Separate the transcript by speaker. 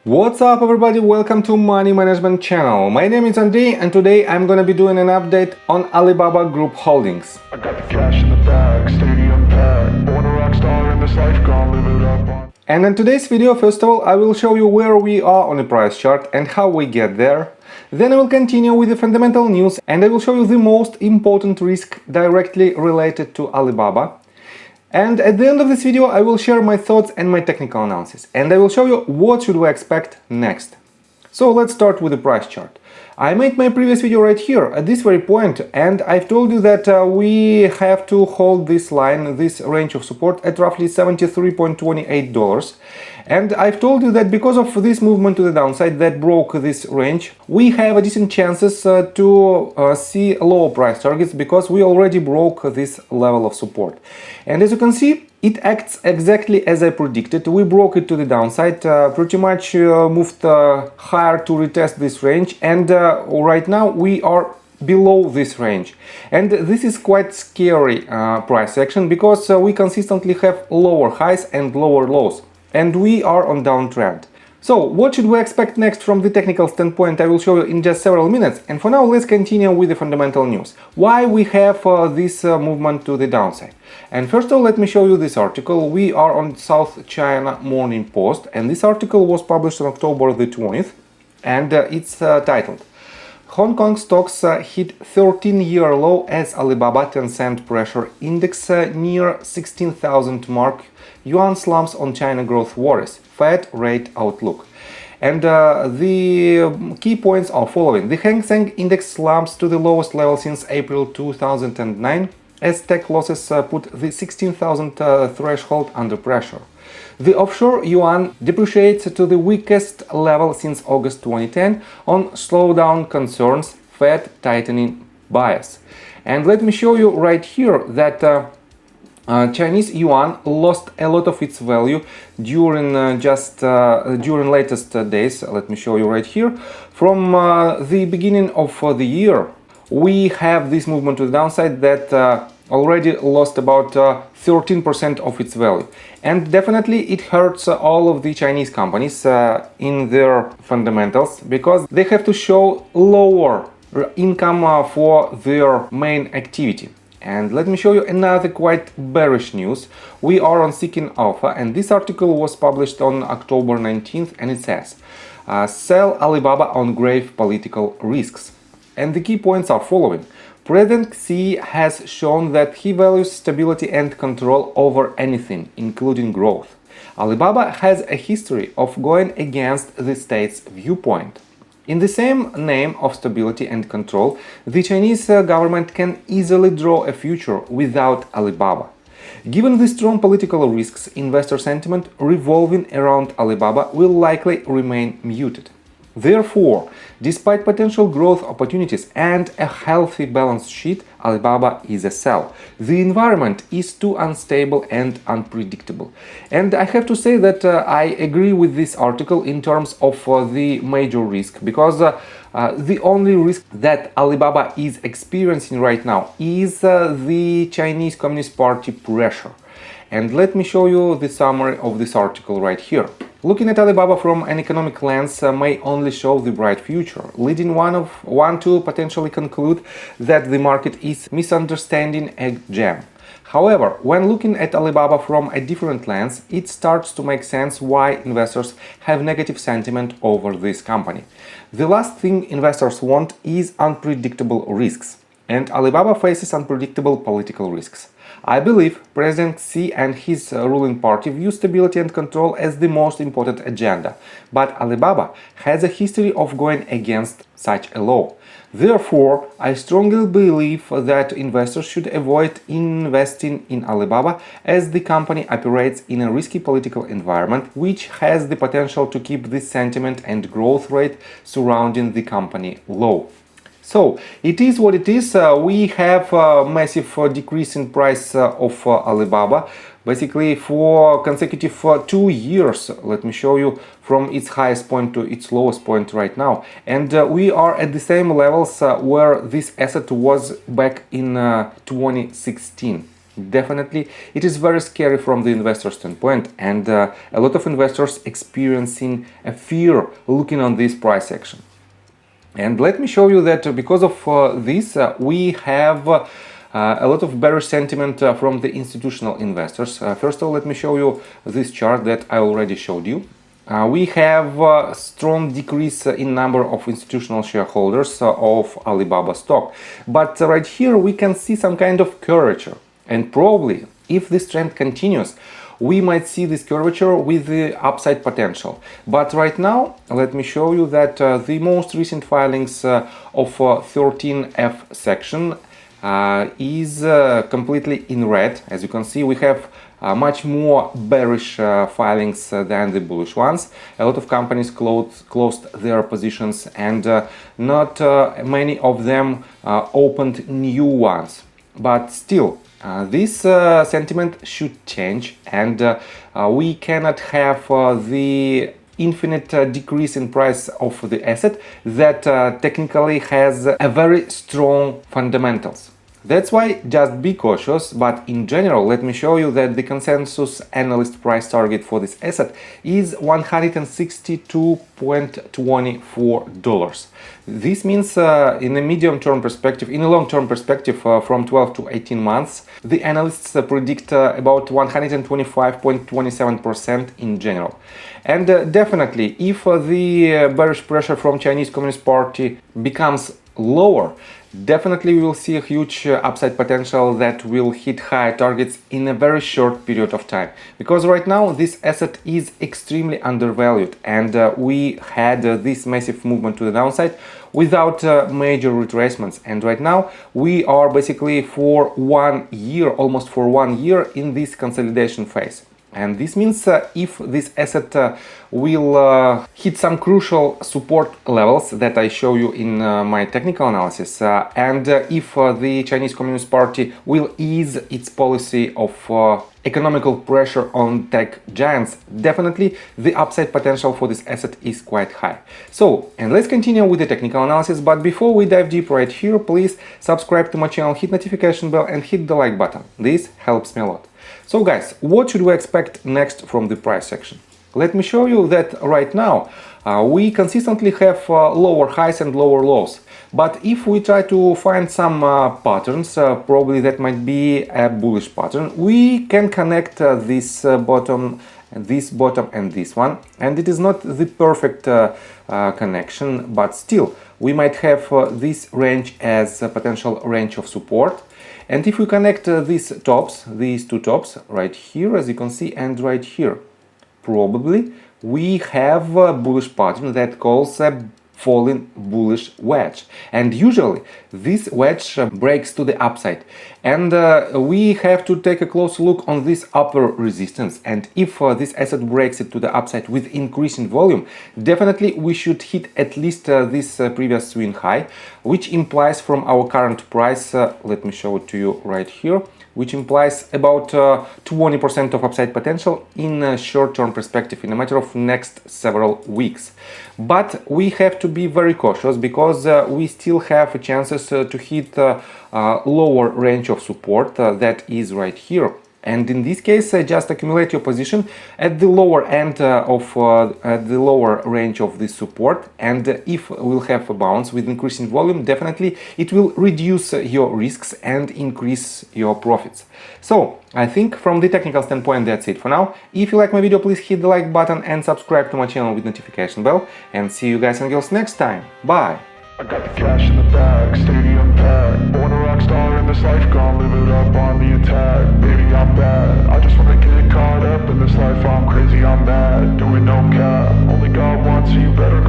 Speaker 1: What's up everybody, welcome to Money Management channel. My name is Andrei and today I'm gonna be doing an update on Alibaba Group Holdings.
Speaker 2: I got the cash in the bag, stadium packed. Born a rock star in this life, gonna live it up on.
Speaker 1: And in today's video, first of all, I will show you where we are on the price chart and how we get there. Then I will continue with the fundamental news and I will show you the most important risk directly related to Alibaba. And at the end of this video, I will share my thoughts and my technical analysis. And I will show you what should we expect next. So let's start with the price chart. I made my previous video right here at this very point, and I've told you that we have to hold this line, this range of support at roughly $73.28. And I've told you that because of this movement to the downside that broke this range, we have a decent chances to see lower price targets because we already broke this level of support. And as you can see, it acts exactly as I predicted. We broke it to the downside, pretty much moved higher to retest this range, and right now we are below this range. And this is quite scary price action because we consistently have lower highs and lower lows, and we are on downtrend. So what should we expect next from the technical standpoint, I will show you in just several minutes. And for now, let's continue with the fundamental news. Why we have this movement to the downside. And first of all, let me show you this article. We are on South China Morning Post, and this article was published on October the 20th, and it's titled Hong Kong stocks hit 13-year low as Alibaba Tencent pressure index near 16,000 mark. Yuan slumps on China growth worries, Fed rate outlook. And the key points are following. The Hang Seng index slumps to the lowest level since April 2009 as tech losses put the 16,000 threshold under pressure. The offshore yuan depreciates to the weakest level since August 2010 on slowdown concerns, Fed tightening bias. And let me show you right here that Chinese yuan lost a lot of its value during during latest days. Let me show you right here. From the beginning of the year, we have this movement to the downside that already lost about 13% of its value. And definitely it hurts all of the Chinese companies in their fundamentals because they have to show lower income for their main activity. And let me show you another quite bearish news. We are on Seeking Alpha, and this article was published on October 19th, and it says sell Alibaba on grave political risks. And the key points are following. President Xi has shown that he values stability and control over anything, including growth. Alibaba has a history of going against the state's viewpoint. In the same name of stability and control, the Chinese government can easily draw a future without Alibaba. Given the strong political risks, investor sentiment revolving around Alibaba will likely remain muted. Therefore, despite potential growth opportunities and a healthy balance sheet, Alibaba is a sell. The environment is too unstable and unpredictable. And I have to say that I agree with this article in terms of the major risk, because the only risk that Alibaba is experiencing right now is the Chinese Communist Party pressure. And let me show you the summary of this article right here. Looking at Alibaba from an economic lens may only show the bright future, leading one to potentially conclude that the market is misunderstanding a gem. However, when looking at Alibaba from a different lens, it starts to make sense why investors have negative sentiment over this company. The last thing investors want is unpredictable risks, and Alibaba faces unpredictable political risks. I believe President Xi and his ruling party view stability and control as the most important agenda, but Alibaba has a history of going against such a law. Therefore, I strongly believe that investors should avoid investing in Alibaba as the company operates in a risky political environment which has the potential to keep the sentiment and growth rate surrounding the company low. So it is what it is. We have a massive decrease in price of Alibaba, basically for consecutive 2 years. Let me show you from its highest point to its lowest point right now. And we are at the same levels where this asset was back in 2016. Definitely, it is very scary from the investor standpoint, and a lot of investors experiencing a fear looking on this price action. And let me show you that because of this, we have a lot of bearish sentiment from the institutional investors. First of all, let me show you this chart that I already showed you. We have a strong decrease in number of institutional shareholders of Alibaba stock. But right here we can see some kind of curvature. And probably, if this trend continues, we might see this curvature with the upside potential. But right now, let me show you that the most recent filings of 13F section is completely in red. As you can see, we have much more bearish filings than the bullish ones. A lot of companies closed their positions, and not many of them opened new ones. But still, this sentiment should change, and we cannot have the infinite decrease in price of the asset that technically has a very strong fundamentals. That's why just be cautious, but in general, let me show you that the consensus analyst price target for this asset is $162.24. This means in a medium-term perspective, in a long-term perspective from 12 to 18 months, the analysts predict about 125.27% in general. And definitely, if the bearish pressure from Chinese Communist Party becomes lower, definitely we will see a huge upside potential that will hit higher targets in a very short period of time. Because right now this asset is extremely undervalued, and we had this massive movement to the downside without major retracements. And right now we are basically for 1 year, almost for 1 year, in this consolidation phase. And this means if this asset will hit some crucial support levels that I show you in my technical analysis, and if the Chinese Communist Party will ease its policy of economical pressure on tech giants, definitely the upside potential for this asset is quite high. So, and let's continue with the technical analysis, but before we dive deep right here, please subscribe to my channel, hit notification bell and hit the like button. This helps me a lot. So guys, what should we expect next from the price action? Let me show you that right now we consistently have lower highs and lower lows. But if we try to find some patterns, probably that might be a bullish pattern, we can connect this bottom and this one. And it is not the perfect connection, but still we might have this range as a potential range of support. And if we connect these two tops, right here, as you can see, and right here, probably we have a bullish pattern that calls a falling bullish wedge. And usually this wedge breaks to the upside. And we have to take a close look on this upper resistance. And if this asset breaks it to the upside with increasing volume, definitely we should hit at least this previous swing high, which implies from our current price, let me show it to you right here, which implies about 20% of upside potential in a short-term perspective in a matter of next several weeks. But we have to be very cautious because we still have chances to hit lower range of support that is right here. And in this case, just accumulate your position at the lower end of the lower range of this support. And if we'll have a bounce with increasing volume, definitely it will reduce your risks and increase your profits. So I think from the technical standpoint, that's it for now. If you like my video, please hit the like button and subscribe to my channel with notification bell. And see you guys and girls next time. Bye!
Speaker 2: I got the cash in the bag, stadium packed. Born a rock star in this life, gonna live it up on the attack. Baby, I'm bad, I just wanna get caught up in this life. I'm crazy, I'm mad, doing no cap. Only God wants you, better